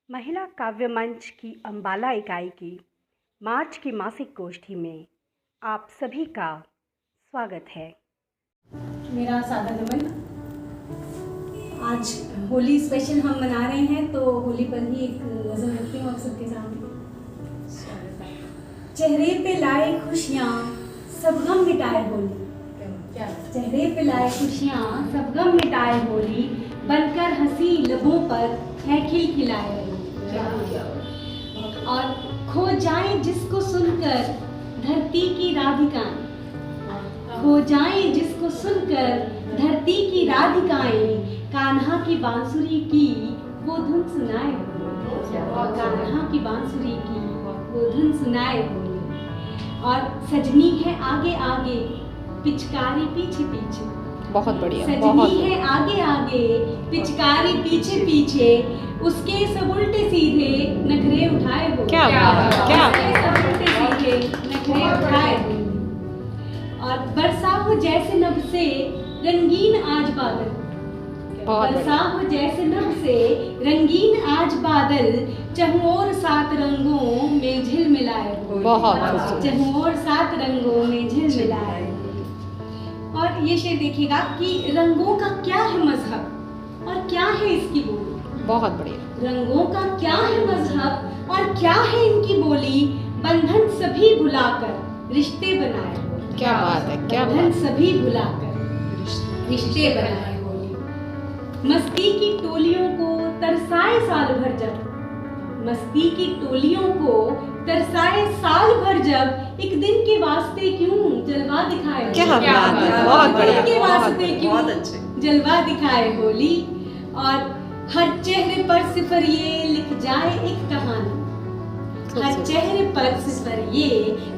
महिला काव्य मंच की अम्बाला इकाई की मार्च की मासिक गोष्ठी में आप सभी का स्वागत है। मेरा सादर नमन। आज होली स्पेशल हम मना रहे हैं, तो होली पर ही एक नज़र रखती हूँ आप सबके सामने। चेहरे पे लाए खुशियाँ सब गम मिटाए होली, चेहरे पे लाए खुशियाँ सब गम मिटाए होली, बनकर हंसी लबों पर है खिलखिलाए होली। और खो जाए जिसको सुनकर धरती की राधिकाएं, खो जाए जिसको सुनकर धरती की राधिकाएं, कान्हा की बांसुरी की वो धुन सुनाए होली, कान्हा की बांसुरी की वो धुन सुनाए होली। और सजनी है आगे आगे पिचकारी पीछे पीछे, बहुत बढ़िया, सजनी है आगे आगे पिचकारी पीछे पीछे, उसके सब उल्टे सीधे नखरे उठाए हो, क्या बात है, क्या सब उल्टे सीधे नखरे उठाए हो। और बरसा हो जैसे नभ से रंगीन आज बादल, बरसा हो जैसे नभ से रंगीन आज बादल, चहुओर सात रंगों में झिलमिलाए हो, बहुत चहुओर सात रंगों में झिलमिलाए हो। और ये शेर देखिएगा कि रंगों का क्या है मजहब और क्या है इसकी बोली, बहुत बढ़िया। रंगों का क्या है मजहब और क्या है इनकी बोली, बंधन सभी भुलाकर रिश्ते बनाए हो, क्या बात है, क्या बंधन बात। सभी भुलाकर रिश्ते बनाए होली। मस्ती की टोलियों को तरसाए साल भर जब, मस्ती की टोलियों को तरसाए साल भर जब, एक दिन के वास्ते क्यों जलवा दिखाए, क्या बात है, बहुत बढ़िया, के वास्ते क्यों बहुत अच्छे जलवा दिखाए होली। और हर चेहरे पर सिफर ये लिख जाए एक कहानी, हर चेहरे पर सिफर ये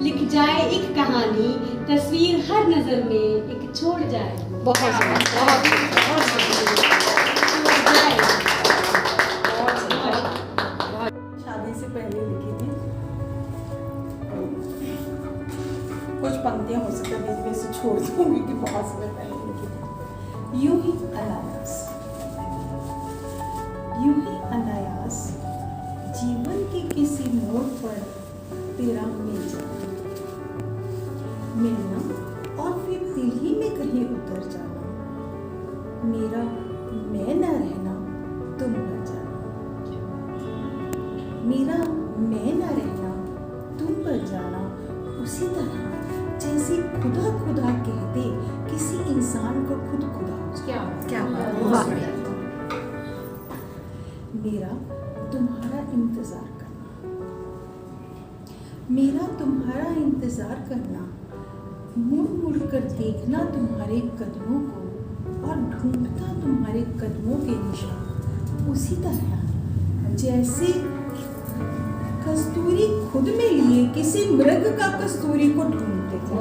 लिख जाए एक कहानी, तस्वीर हर नजर में एक छोड़ जाए, बहुत शादी से पहले लिखी थी। कुछ पंक्तियां हो सकता है बीच से छोड़ दूंगी कि बहुत समय पहले लिखी थी। यूं ही अनायास, यूं ही अनायास जीवन के किसी मोड़ पर तेरा मिल जाना, मिलना और फिर दिल ही में कहीं उतर जाना, मेरा मैं न रहना तुम न जाना, मेरा मैं न रहना तुम पर जाना, उसी तरह जैसे खुदा खुदा कहते किसी इंसान को खुद खुदा हो जाए। क्या मेरा तुम्हारा इंतजार करना, मेरा तुम्हारा इंतजार करना, मुड़ मुड़ कर देखना तुम्हारे कदमों को और ढूंढता तुम्हारे कदमों के निशान, उसी तरह जैसे कस्तूरी खुद में लिए किसी मृग का कस्तूरी को ढूंढते थे।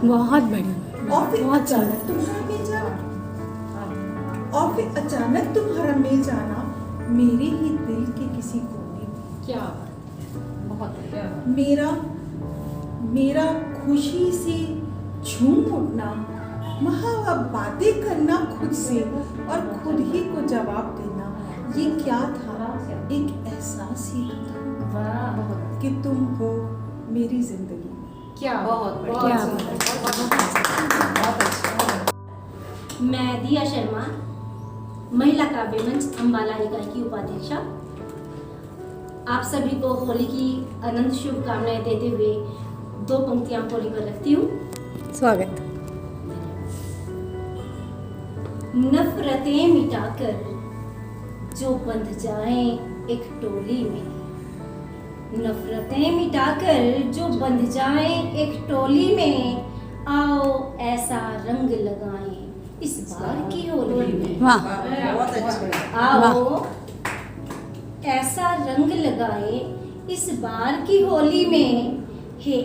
बहुत बढ़िया। और फिर अचानक तुम्हारा मिल जाना, और फिर अचानक तुम्हारा मिल जाना, मेरे ही दिल के किसी कोने में, क्या बहुत मेरा खुशी से झूम उठना, वहाँ बातें करना खुद से और खुद ही को जवाब देना, ये क्या था, एक एहसास ही था कि तुम हो मेरी जिंदगी में। क्या बहुत मैं दिया शर्मा, महिला काव्य मंच अम्बाला इकाई की उपाध्यक्षा, आप सभी को होली की अनंत शुभकामनाएं देते हुए दो पंक्तियां होली पर रखती हूँ। स्वागत। नफरतें मिटाकर जो बंध जाएं एक टोली में, नफरतें मिटाकर जो बंध जाएं एक टोली में, आओ ऐसा रंग लगाएं इस बार की होली में, बहुत अच्छे। आओ ऐसा रंग लगाएं इस बार की होली में, हे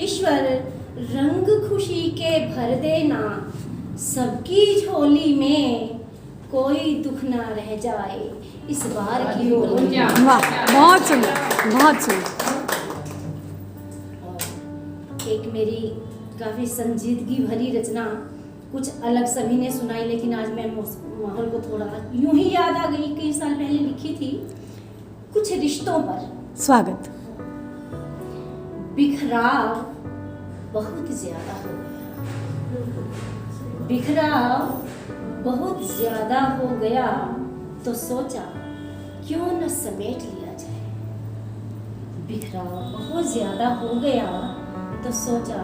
ईश्वर रंग खुशी के भर देना, सबकी झोली में कोई दुख ना रह जाए इस बार की होली में। बहुत सुंदर, बहुत सुंदर। एक मेरी काफी संजीदगी भरी रचना कुछ अलग सभी ने सुनाई, लेकिन आज मैं माहौल को थोड़ा यूं ही याद आ गई, कई साल पहले लिखी थी कुछ रिश्तों पर। स्वागत। बिखराव बहुत ज्यादा हो गया, बिखराव बहुत ज्यादा हो गया, तो सोचा क्यों न समेट लिया जाए। बिखराव बहुत ज्यादा हो गया तो सोचा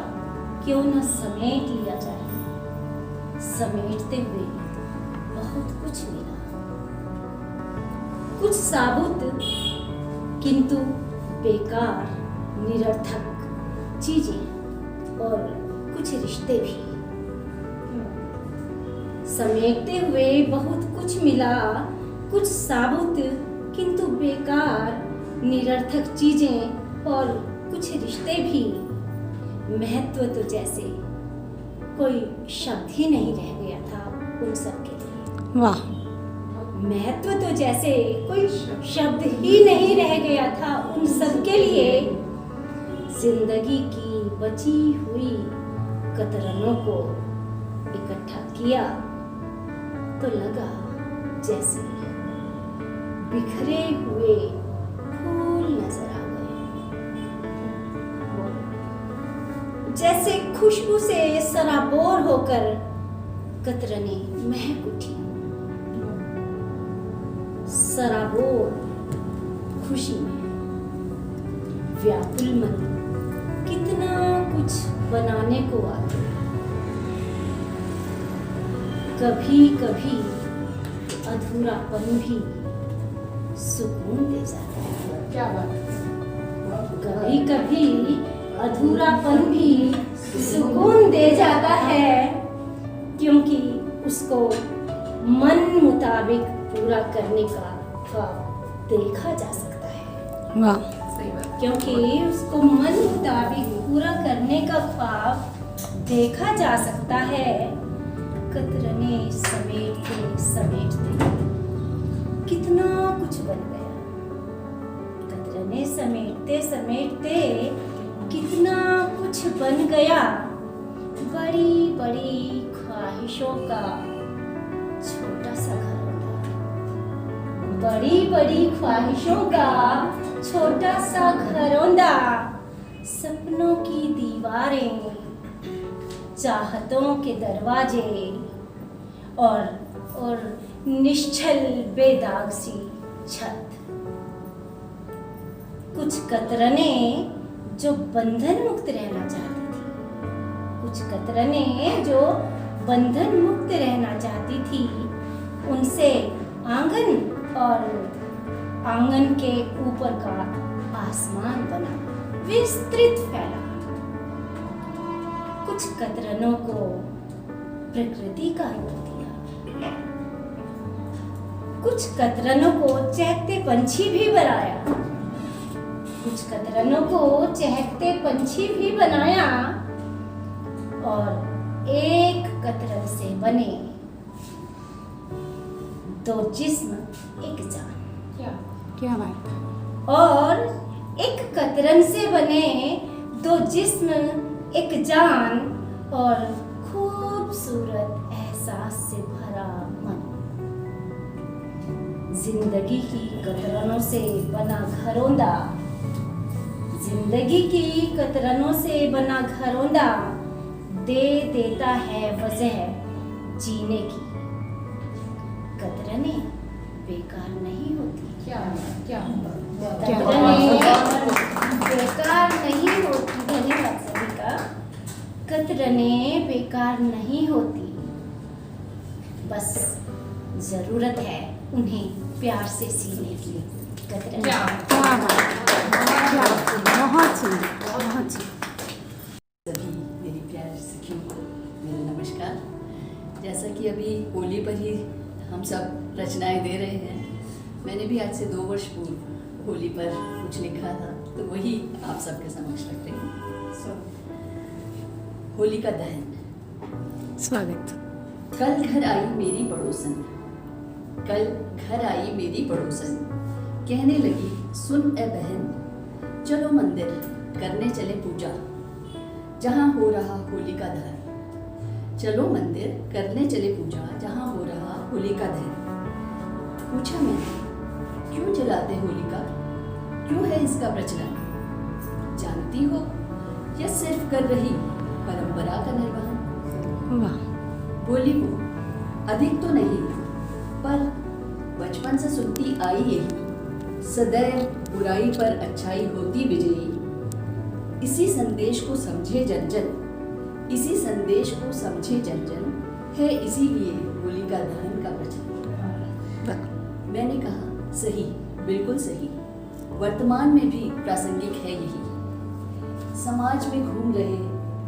क्यों न समेट लिया जाए। समेटते हुए बहुत कुछ मिला, कुछ साबुत किंतु बेकार निरर्थक चीजें और कुछ रिश्ते भी। समेटते हुए बहुत कुछ मिला, कुछ साबुत किंतु बेकार निरर्थक चीजें और कुछ रिश्ते भी। महत्व तो जैसे कोई शब्द ही नहीं रह गया था उन सब के लिए। वाह। महत्व तो जैसे कोई शब्द ही नहीं रह गया था उन सब के लिए। जिंदगी की बची हुई कतरनों को इकट्ठा किया तो लगा जैसे बिखरे हुए फूल नजर आ गए, जैसे खुशबू से सराबोर होकर कतरने महक उठी। सराबोर खुशी में व्याकुल मन कितना कुछ बनाने को आते। कभी कभी अधूरापन भी सुकून दे जाता है। क्या बात। कभी कभी अधूरापन भी सुकून दे जाता है, क्योंकि उसको मन मुताबिक पूरा करने का ख्वाब देखा जा सकता है। वाह। क्योंकि उसको मन मुताबिक पूरा करने का ख्वाब देखा जा सकता है। कतरने समेटते समेटते कितना कुछ बन गया। कतरने समेटते समेटते कितना कुछ बन गया। बड़ी बड़ी ख्वाहिशों का छोटा सा घर होता। बड़ी बड़ी ख्वाहिशों का छोटा सा घरौंदा। सपनों की दीवारें, चाहतों के दरवाजे और निश्चल बेदाग सी छत। कुछ कतरने जो बंधन मुक्त रहना चाहती थी, कुछ कतरने जो बंधन मुक्त रहना चाहती थी, उनसे आंगन और आंगन के ऊपर का आसमान बना, विस्तृत फैला। कुछ कतरनों को प्रकृति का रूप दिया, कुछ कतरनों को चहकते पंछी भी बनाया, कुछ कतरनों को चहकते पंछी भी बनाया, और एक कतरन से बने दो जिस्म एक जान। क्या बात। और एक कतरन से बने दो जिस्म एक जान, और खूबसूरत एहसास से भरा मन। जिंदगी की कतरनों से बना घरौंदा, जिंदगी की कतरनों से बना घरौंदा दे देता है वजह जीने की। कतरने बेकार नहीं होती। कतरने बेकार नहीं होती। धन्यवाद सभी का। कतरने बेकार नहीं होती, बस जरूरत है उन्हें प्यार से सीने की। कतरने क्या बात। बहुत सुंदर, बहुत सुंदर। सभी मेरी प्यारी सखियों को मेरा नमस्कार। जैसा कि अभी होली पर ही हम सब रचनाएं दे रहे हैं, मैंने भी आज से 2 वर्ष पूर्व होली पर कुछ लिखा था, तो वही आप सबके समक्ष रख रही हूँ। होली का दहन। स्वागत। कल घर आई मेरी पड़ोसन, कल घर आई मेरी पड़ोसन, कहने लगी सुन ए बहन, चलो मंदिर करने चले पूजा, जहाँ हो रहा होली का दहन। चलो मंदिर करने चले पूजा, जहाँ हो रहा होलिका दहन। पूछा मैंने, क्यों जलाते होलिका, क्यों है इसका प्रचलन, जानती हो या सिर्फ कर रही परंपरा का निर्वहन? वाह। बोली वो, अधिक तो नहीं, पर बचपन से सुनती आई यही, सदैव बुराई पर अच्छाई होती विजयी। इसी संदेश को समझे जन जन, इसी संदेश को समझे जन जन, है इसीलिए होलिका दहन का प्रचलन। मैंने कहा, सही, बिल्कुल सही, वर्तमान में भी प्रासंगिक है यही। समाज में घूम रहे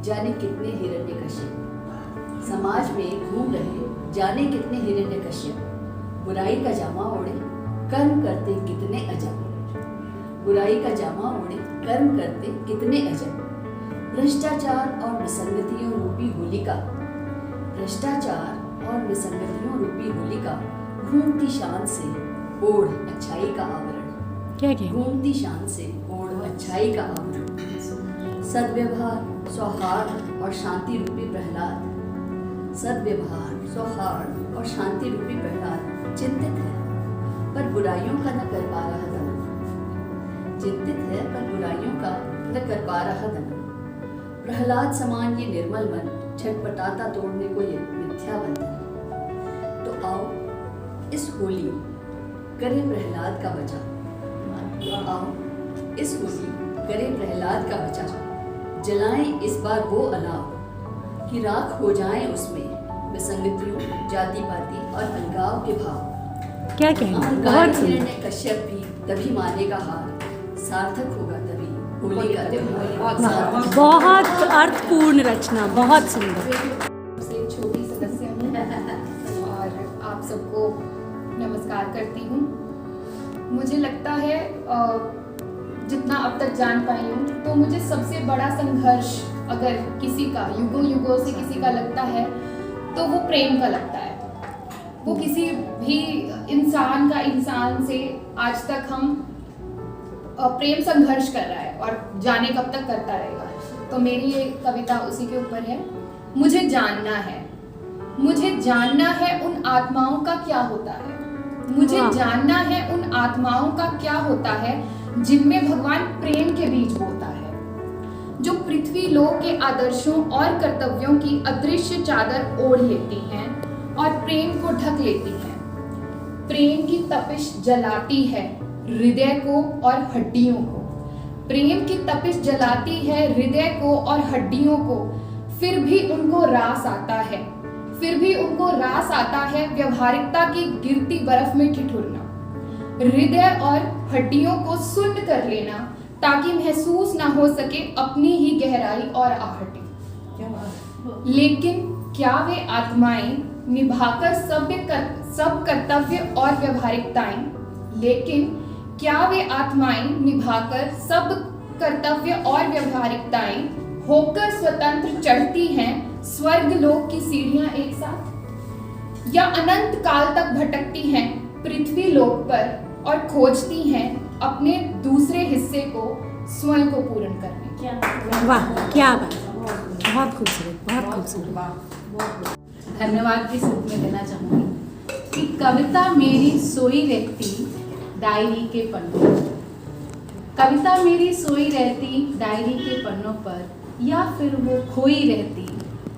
जाने कितने हिरण्यकश्यप, समाज में घूम रहे जाने कितने हिरण्यकश्यप, बुराई का जामा ओढ़े कर्म करते कितने अजब, बुराई का जामा ओढ़े कर्म करते कितने अजब। भ्रष्टाचार और विसंगतियों रूपी होलिका, भ्रष्टाचार और विसंगतियों रूपी होलिका, घूमती शान से ओढ़ अच्छाई का आवरण, क्या क्या घूमती शान से ओढ़ अच्छाई का आवरण। सद्व्यवहार, सौहार्द और शांति रूपी प्रहलाद, सद्व्यवहार, सौहार्द और शांति रूपी प्रहलाद चिंतित है पर बुराइयों का न कर पा रहा दमन, चिंतित है पर बुराइयों का न कर पा रहा दमन। प्रहलाद समान ये निर्मल मन छटपटाता तोड़ने को ये मिथ्या बंधन। तो आओ इस होली करे प्रहलाद का बचाव, आओ इस होली करे प्रहलाद का बचाव। जलाएं इस बार वो अलाव कि राख हो जाएं उसमें विसंगतियों, जाति पाति और अलगाव के भाव। क्या कहना, अहंकारी बहुत सुंदर। हिरण्य कश्यप भी तभी मानेगा हार, सार्थक होगा तभी होली का त्योहार। सार्थक बहुत अर्थपूर्ण रचना, बहुत सुंदर। से छोटी सदस्य हूँ और आप सबको नमस्कार करती हूँ। मुझे लगता है जितना अब तक जान पाई हूँ तो मुझे सबसे बड़ा संघर्ष अगर किसी का युगों युगों से किसी का लगता है तो वो प्रेम का लगता है। वो किसी भी इंसान का इंसान से आज तक हम प्रेम संघर्ष कर रहा है और जाने कब तक करता रहेगा। तो मेरी ये कविता उसी के ऊपर है। मुझे जानना है, मुझे जानना है उन आत्माओं का क्या होता है, मुझे जानना है उन आत्माओं का क्या होता है जिनमें भगवान प्रेम के बीज बोता है, जो पृथ्वी लोक के आदर्शों और कर्तव्यों की अदृश्य चादर ओढ़ लेती हैं और प्रेम को ढक लेती हैं। प्रेम की तपिश जलाती है हृदय को और हड्डियों को, प्रेम की तपिश जलाती है हृदय को और हड्डियों को, फिर भी उनको रास आता है, फिर भी उनको रास आता है व्यवहारिकता की गिरती बर्फ में ठिठुरना, हृदय और हड्डियों को सुन्न कर लेना ताकि महसूस ना हो सके अपनी ही गहराई और आहटी। लेकिन क्या वे आत्माएं निभाकर सब कर्तव्य और व्यवहारिकताएं, लेकिन क्या वे आत्माएं निभाकर सब कर्तव्य और व्यवहारिकताएं होकर स्वतंत्र चढ़ती हैं स्वर्ग लोक की सीढ़ियां एक साथ, या अनंत काल तक भटकती हैं पृथ्वी लोक पर और खोजती हैं अपने दूसरे हिस्से को स्वयं को पूर्ण करने। वाह, क्या बात, बहुत खूबसूरत, बहुत खूबसूरत। धन्यवाद इस रूप में देना चाहूँगी कि कविता मेरी सोई रहती डायरी के पन्नों, कविता मेरी सोई रहती डायरी के पन्नों पर, या फिर वो खोई रहती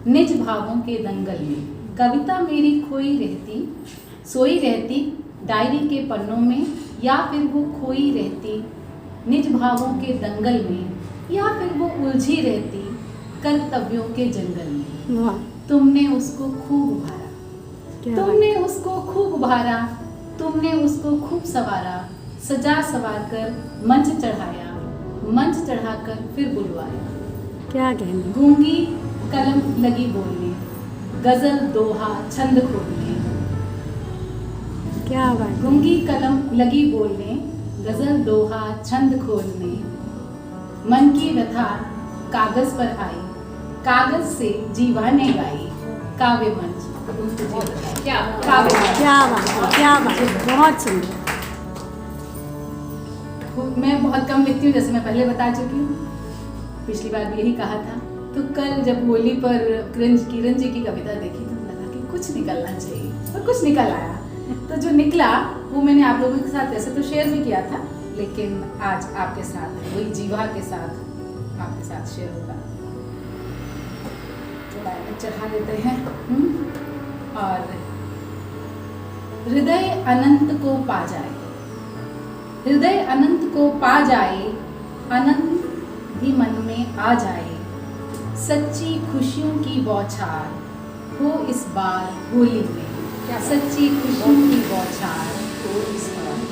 निज भावों के दंगल में। कविता मेरी खोई रहती, सोई रहती डायरी के पन्नों में, या फिर वो खोई रहती निज भावों के दंगल में, या फिर वो उलझी रहती कर्तव्यों के जंगल में। वाह, तुमने उसको खूब उभारा, क्या तुमने उसको खूब उभारा, तुमने उसको खूब सवारा, सजा सवार कर मंच चढ़ाया, मंच चढ़ाकर फिर बुलवाया। क्या कहना, गूंगी कलम लगी बोलने, गजल दोहा छंद खोलने। क्या बात, गूंगी कलम लगी बोलने, गजल दोहा छंद खोलने। मन की व्यथा कागज पर आई, कागज से जीवा ने गाई, काव्य मंच। क्या काव्य मंच। क्या बात, क्या बात, बहुत सुंदर। मैं बहुत कम लिखती हूँ, जैसे मैं पहले बता चुकी हूँ, पिछली बार भी यही कहा था। तो कल जब होली पर किरण जी की कविता देखी तो लगा कि कुछ निकलना चाहिए और कुछ निकल आया। तो जो निकला वो मैंने आप लोगों के साथ वैसे तो शेयर भी किया था, लेकिन आज आपके साथ वही जीवा के साथ आपके साथ शेयर होगा। थोड़ा चढ़ा देते हैं। और हृदय अनंत को पा जाए, हृदय अनंत को पा जाए, अनंत भी मन में आ जाए, सच्ची खुशियों की बौछार हो इस बार होली में, सच्ची खुशियों की बौछार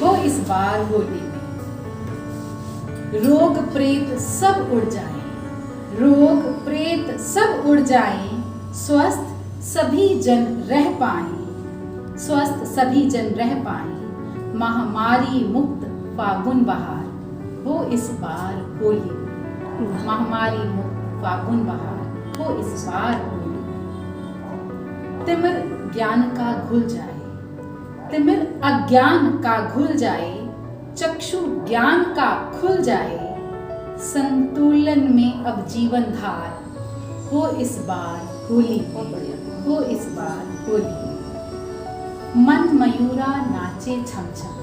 हो इस बार होली में। रोग प्रेत सब उड़ जाए, रोग प्रेत सब उड़ जाए, स्वस्थ सभी जन रह पाए, स्वस्थ सभी जन रह पाए, महामारी मुक्त फागुन बहार हो इस बार होली, महामारी मुक्त फागुन बहार हो इस बार होली। तिमिर ज्ञान का घुल जाए, तिमिर अज्ञान का घुल जाए, चक्षु ज्ञान का खुल जाए, संतुलन में अब जीवन धार हो इस बार होली, हो इस बार होली। मन मयूरा नाचे छम छम,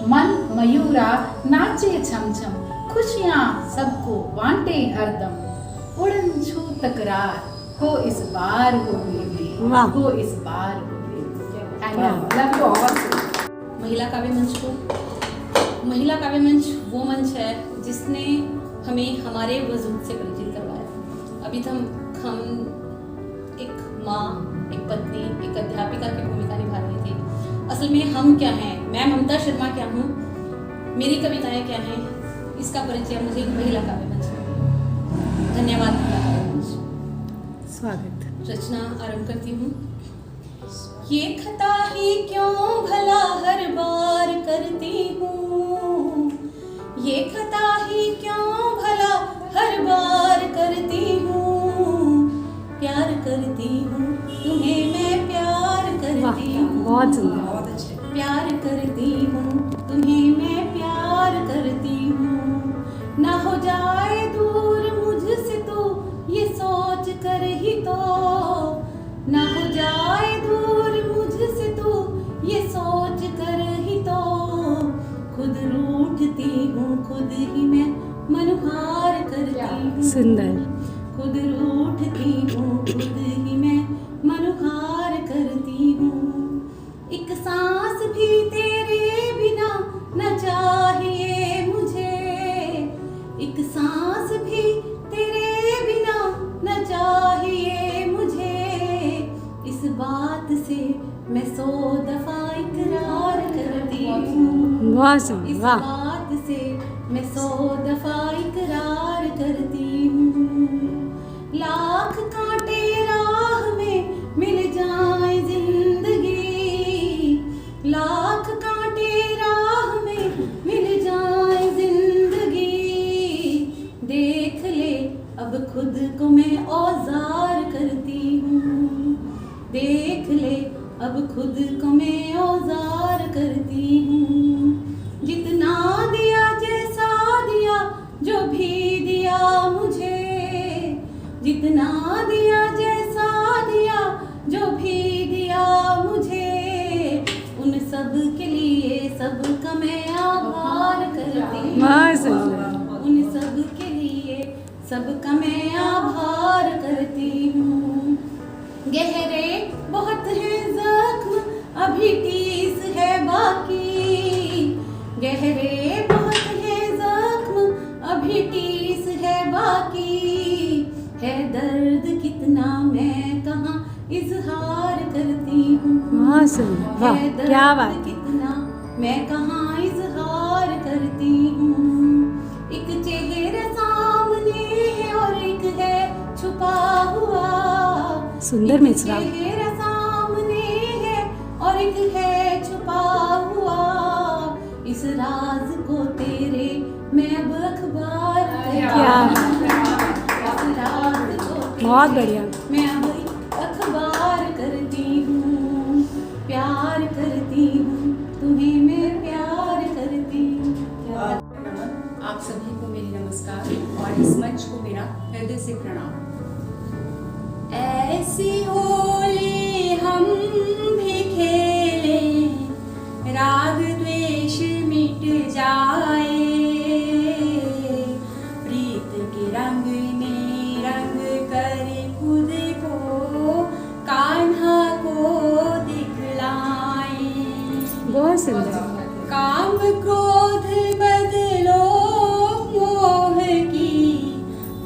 मन मयूरा नाचे छम छम, खुशियां सबको बांटे हरदम, उड़न छू तकरार हो इस बार होली में, हो इस बार होली में। Love you all. महिला काव्य मंच को, महिला काव्य मंच वो मंच है जिसने हमें हमारे वजूद से परिचित करवाया। अभी तक हम एक माँ, एक पत्नी, एक अध्यापिका की भूमिका निभा रहे थे। असल में हम क्या हैं, मैं ममता शर्मा क्या हूँ, मेरी कविताएं क्या हैं, इसका परिचय मुझे महिला काव्य मंच में। धन्यवाद महिला काव्य मंच। स्वागत। रचना आरंभ करती हूँ। ये खता ही क्यों भला हर बार करती हूँ, ये खता ही क्यों भला हर बार करती हूँ, प्यार करती हूँ तुम्हें मैं प्यार करती हूँ, बहुत सुंदर, बहुत अच्छे। प्यार करती हूँ तुम्हें मैं प्यार करती हूँ, ना हो जाए दूर मुझसे तू ये सोच कर ही तो, ना हो जाए दूर मुझसे तू ये सोच कर ही तो, खुद रूठती हूँ खुद ही मैं मनहार करती हूँ, सुंदर। खुद रूठती हूँ खुद ही मैं मनहार करती हूँ। एक सांस भी तेरे बिना न चाहिए मुझे, एक सांस भी तेरे बिना न चाहिए मुझे, इस बात से मैं 100 दफा इकरार करती हूँ, बहुत सुंदर, इस वाह। बात से मैं 100 दफा इकरार करती हूँ। लाख कांटे राह में मिल जाए जिंदगी, लाख कांटे राह में मिल जाए जिंदगी, देख ले अब खुद को मैं औजार करती हूँ, देख ले अब खुद को मैं औजार करती हूँ। जितना दिया जैसा दिया जो भी दिया मुझे, जितना दिया जैसा दिया जो भी दिया मुझे, उन सब के लिए सबका मैं आभार करती हूँ, उन सब के लिए सबका मैं आभार करती हूँ। गहरे बहुत हैं जख्म अभी टीस है बाकी, गहरे बहुत हैं जख्म अभी टीस है बाकी, है दर्द कितना मैं कहाँ इजहार करती हूँ, बहुत सुंदर, वाह, है क्या दर्द बात। कितना मैं कहाँ इजहार करती हूँ। एक चेहरा सामने है और एक है छुपा हुआ, सुंदर मिश्रा। एक चेहरा सामने है और एक है छुपा हुआ, इस राज को तेरे मैं अब अखबार करती हूँ, इस राज को तेरे बहुत बढ़िया। मैं अब अखबार करती हूँ, प्यार करती हूँ तुम्हें मैं प्यार करती हूँ। आप सभी को मेरी नमस्कार और इस मंच को मेरा हृदय से प्रणाम। द्वेष मिट जाए, प्रीत के रंग में रंग कर खुद को कान्हा को दिखलाए। बहुत सुंदर। काम क्रोध बदलो मोह की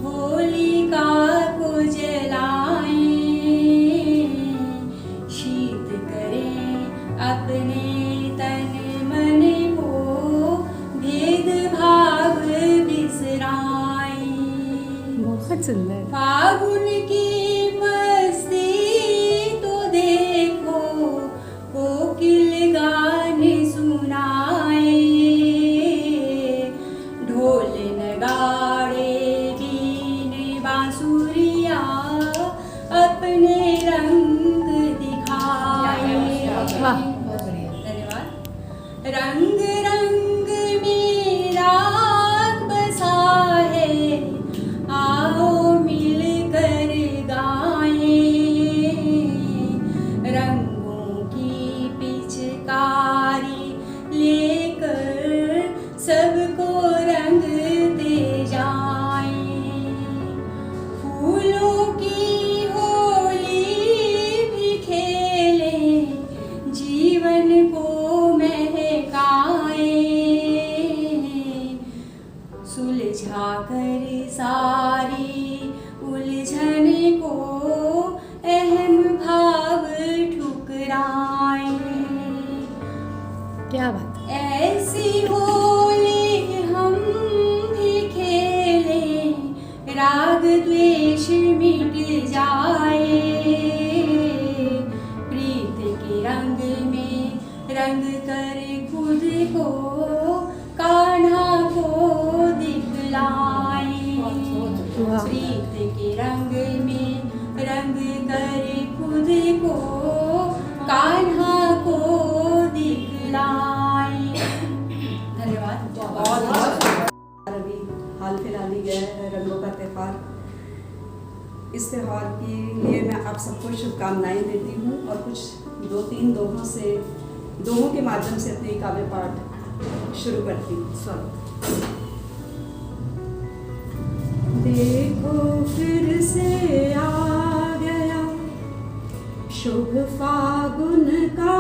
होलिका को जलाए, शीत करें अपने तन मन को भेद भाव बिसराए। बहुत सुंदर। फागुन की मस्ती तो देखो, कोकिल गान सुनाए, ढोल नगाड़े बीन बांसुरिया अपने रंग दिखाए। वाह। धन्यवाद। रंग रंग में राग बसा है, आओ मिलकर गाएं, रंगों की पिचकारी लेकर सबको रंग दे जाएं। फूलों की होली भी खेलें, जीवन को महकाएं, सुलझा कर सारी उलझन को अहम भाव ठुकराएं। क्या बात। ऐसी होली हम भी खेलें, राग द्वेष मिट जाए, प्रीत के रंग में रंग कर खुद को कान्हा को दिखलाए। प्रीत के रंग में रंग कर खुद को कान्हा को दिखलाए। धन्यवाद। अभी हाल फिलहाल ही गया है रंगों का त्यौहार। इस त्यौहार के लिए मैं आप सबको शुभकामनाएं देती हूँ और कुछ 2-3 दोहों के माध्यम से अपने काव्य पाठ शुरू करती हूँ। स्वागत। देखो फिर से आ गया शुभ फागुन का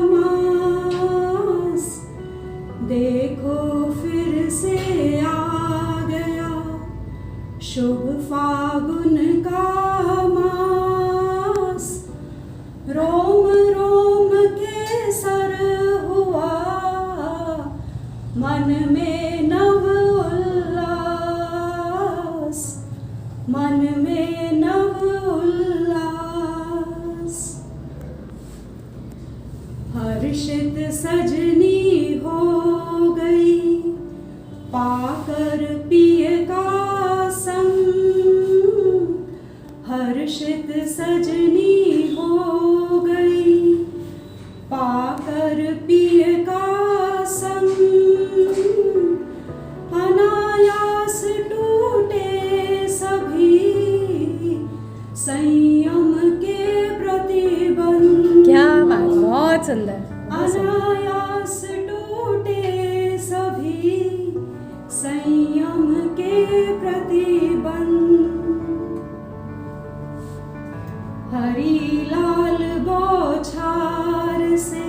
मास, देखो फिर से आ गया शुभ फागुन का मास, रोम रोम के सर हुआ मन में नव उल्लास, मन में नव उल्लास। हर्षित सजनी हो गई पाकर पिय का संग, हर्षित सजनी हो गई पाकर पिय का संग, अनायास टूटे सभी संयम के प्रतिबंध। क्या बात। बहुत सुंदर। अनायास टूटे सभी संयम के प्रतिबंध। हरी लाल बौछार से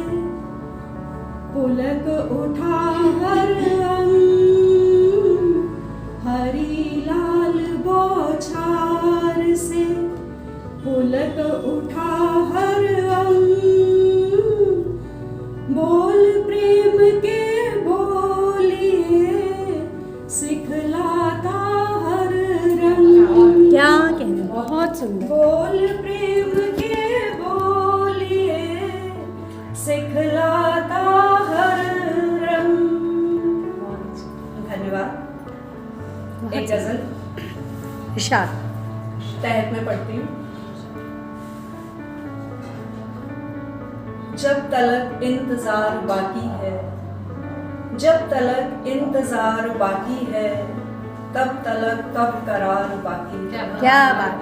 पुलक उठा हर अंग, हरी लाल बौछार से पुलक उठा हर अंग, बोल प्रेम के बोलिए सिखलाता हर रंग। क्या कहना। बहुत सुंदर। बोल प्रेम के बोलिए सिखलाता हर रंग। धन्यवाद। एक गजल इरशाद। तहत में पढ़ती हूँ। जब तलक इंतजार बाकी है, जब तलक इंतजार बाकी है, तब तलक कब करार बाकी है। क्या बात।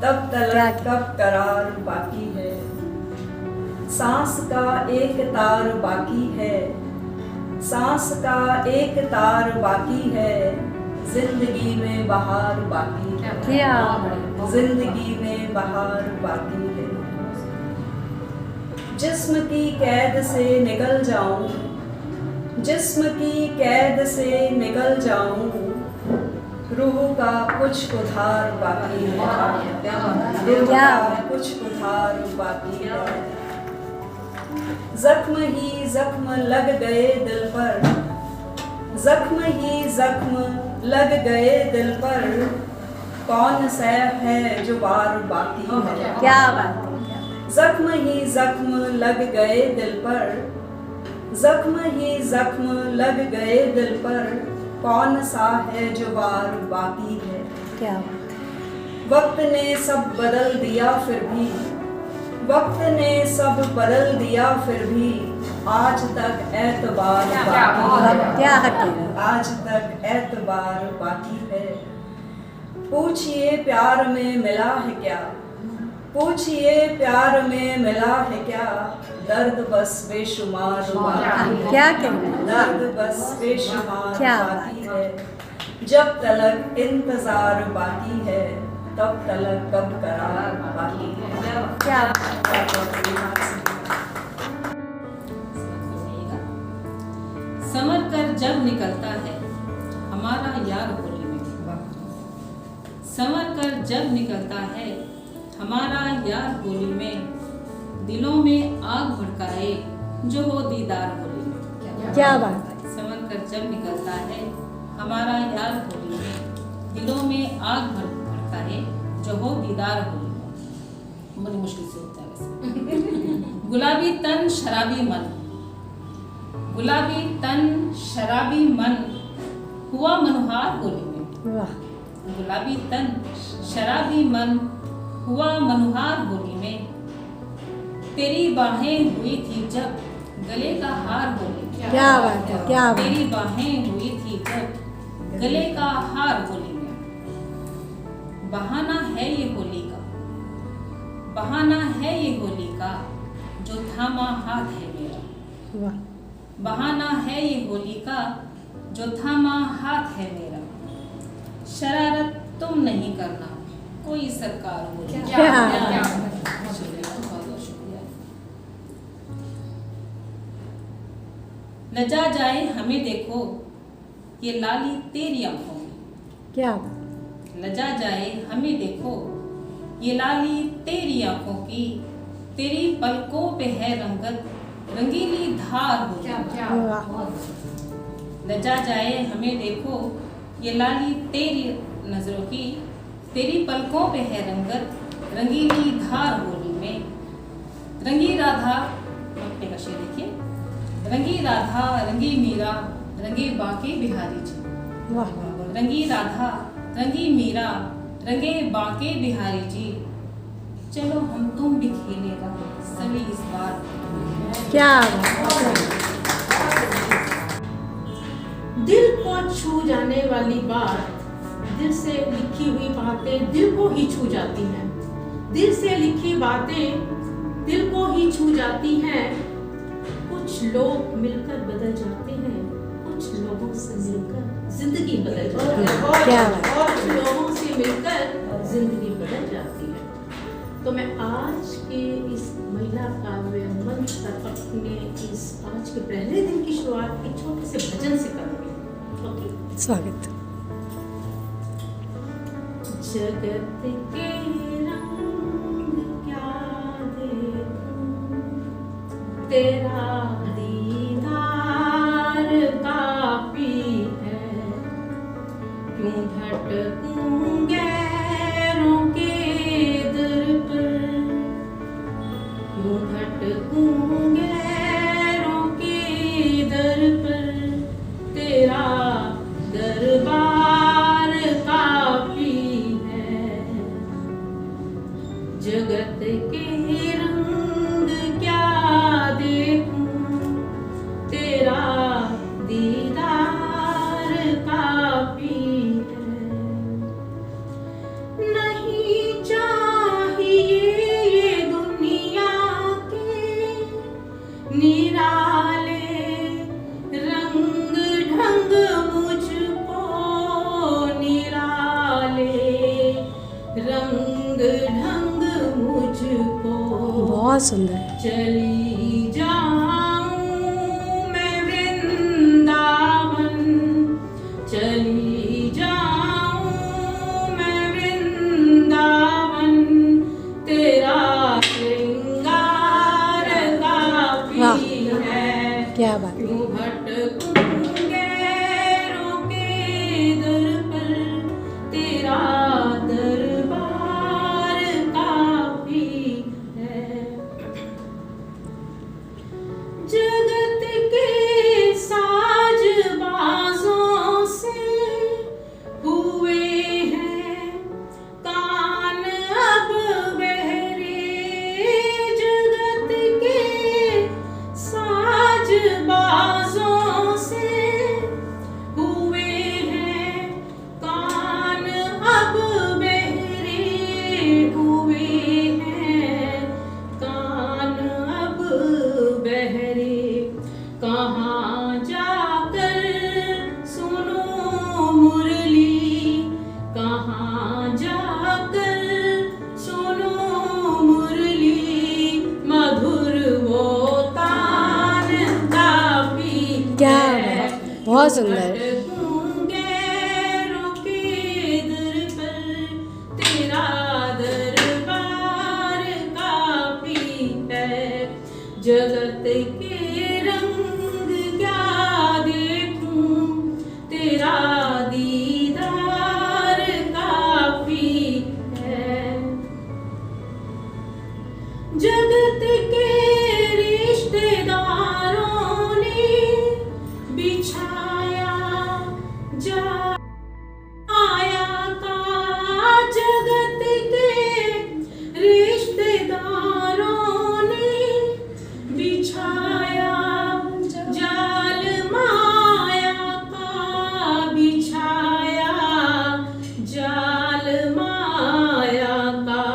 तब तलक कब करार बाकी है, सांस का एक तार बाकी है, सांस का एक तार बाकी है, जिंदगी में बहार बाकी है, जिंदगी में बहार बाकी है। जिस्म की कैद से निकल जाऊं, जिस्म की कैद से निकल जाऊं, रूह का कुछ उधार बाकी है, दिल का कुछ उधार बाकी है। जख्म ही जख्म लग गए दिल पर, जख्म ही जख्म लग गए दिल पर, कौन सैफ है जो बार बाकी है। क्या बात है। जख्म ही जख्म लग गए दिल पर, जख्म ही जख्म लग गए दिल पर, कौन सा है जो बार बाकी है। क्या वक्त ने सब बदल दिया फिर भी, वक्त ने सब बदल दिया फिर भी, आज तक एतबार बाकी है, आज तक एतबार बाकी है। पूछिए प्यार में मिला है क्या, पूछिए प्यार में मिला है क्या, दर्द बस बेशुमार बाकी है, क्या कहना है? दर्द बस बेशुमार क्या बाकी है। जब तलक इंतजार बाकी है, तब तलक कब करार बाकी है। क्या संवर कर जब निकलता है हमारा यार होली में, संवर कर जब निकलता है हमारा यार होली में, दिलों में आग भड़काए जो हो दीदार होली में। क्या बात है। संवर कर जब निकलता है हमारा यार होली में, दिलों में आग भड़काए जो हो दीदार होली में। बड़ी मुश्किल से होता है वैसे। गुलाबी तन शराबी मन, गुलाबी तन शराबी मन, हुआ मनोहार होली में। वाह। गुलाबी तन शराबी मन, हुआ मनोहार होली में, तेरी बाहें हुई थी जब गले का हार होली में। क्या बात है। क्या बात तेरी बाहें हुई थी जब गले का हार होली में। बहाना है ये होली का, बहाना है ये होली का, जो थामा हाथ है मेरा। वाह। बहाना है ये होली का, जो थामा हाथ है मेरा। शरारत तुम नहीं करना, कोई सरकार हो। क्या लजा जाए हमें देखो ये लाली तेरी आंखों में। क्या लजा जाए हमें देखो ये लाली तेरी आंखों की, तेरी पलकों पे है रंगत रंगीली धार हो। लजा जाए हमें देखो ये लाली तेरी नजरों की, तेरी पलकों पे है रंगत रंगीली धार होली में। रंगी राधा, अपने का शेर देखिए। रंगी राधा रंगी मीरा, रंगे बाके बिहारी जी। वाह। रंगी राधा रंगी मीरा, रंगे बाके बिहारी जी। चलो हम तुम भी खेलेगा सभी इस बार। क्या दिल को छू जाने वाली बात, दिल से लिखी हुई बातें दिल को ही छू जाती हैं। दिल से लिखी बातें दिल को ही छू जाती हैं। कुछ लोग मिलकर बदल जाते हैं, कुछ लोगों से मिलकर जिंदगी बदल जाती है। क्या और कुछ लोगों से मिलकर जिंदगी बदल जाती है। तो मैं आज के इस महिला काव्य मंच पर अपने इस आज के पहले दिन की शुरुआत एक छोटे से भजन से करूंगी। ओके, स्वागत। जगत के रंग क्या देखूं, तेरा दीदार काफी है। क्यों भटकूं गैरों के दर पर, क्यों भटकूं गैरों के दर पर, तेरा दरबार काफी है। जगत के रंग क्या देखूं, तेरा दीदार काफी है। नहीं चाहिए ये दुनिया के निराले रंग बहुत सुंदर। चली जाऊं मैं वृंदावन, चली जाऊं मैं वृंदावन, तेरा श्रृंगार काफी है। क्या बात है। क्यों भटकूंगे रोके दर पर, तेरा दरबार काफी है। जगत के साज बाजों से हुए हैं कान अब बहरे, जगत के साज बाजों से हुए हैं कान अब बहरे, हुए हैं कान अब बहरे। कहाँ जाकर सुनो मुरली, कहाँ जाकर सुनो मुरली, मधुर वो तान काफी क्या है। बात है, बहुत सुंदर। भटकूंगे रुके दर पर, तेरा दरबार काफी है। जगत के रंग क्या देखूं, तेरा दीदार काफी है। जगत के रिश्तेदारों ने बिछाया जा आया का, जगत के रिश्तेदारों ने बिछाया जाल माया का, बिछाया जाल माया का।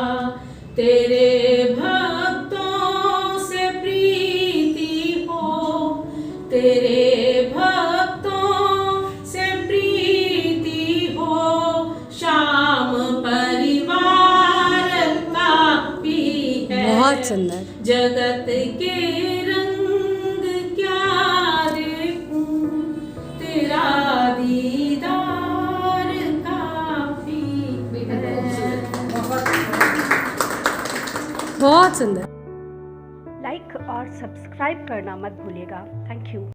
तेरे भक्तों से प्रीति हो, तेरे भक्तों से प्रीति हो, श्याम परिवार काफी है। बहुत सुंदर। जगत के रंग क्या देखूं, तेरा दीदार काफी है। बहुत सुंदर। लाइक और सब्सक्राइब करना मत भूलिएगा। Thank you.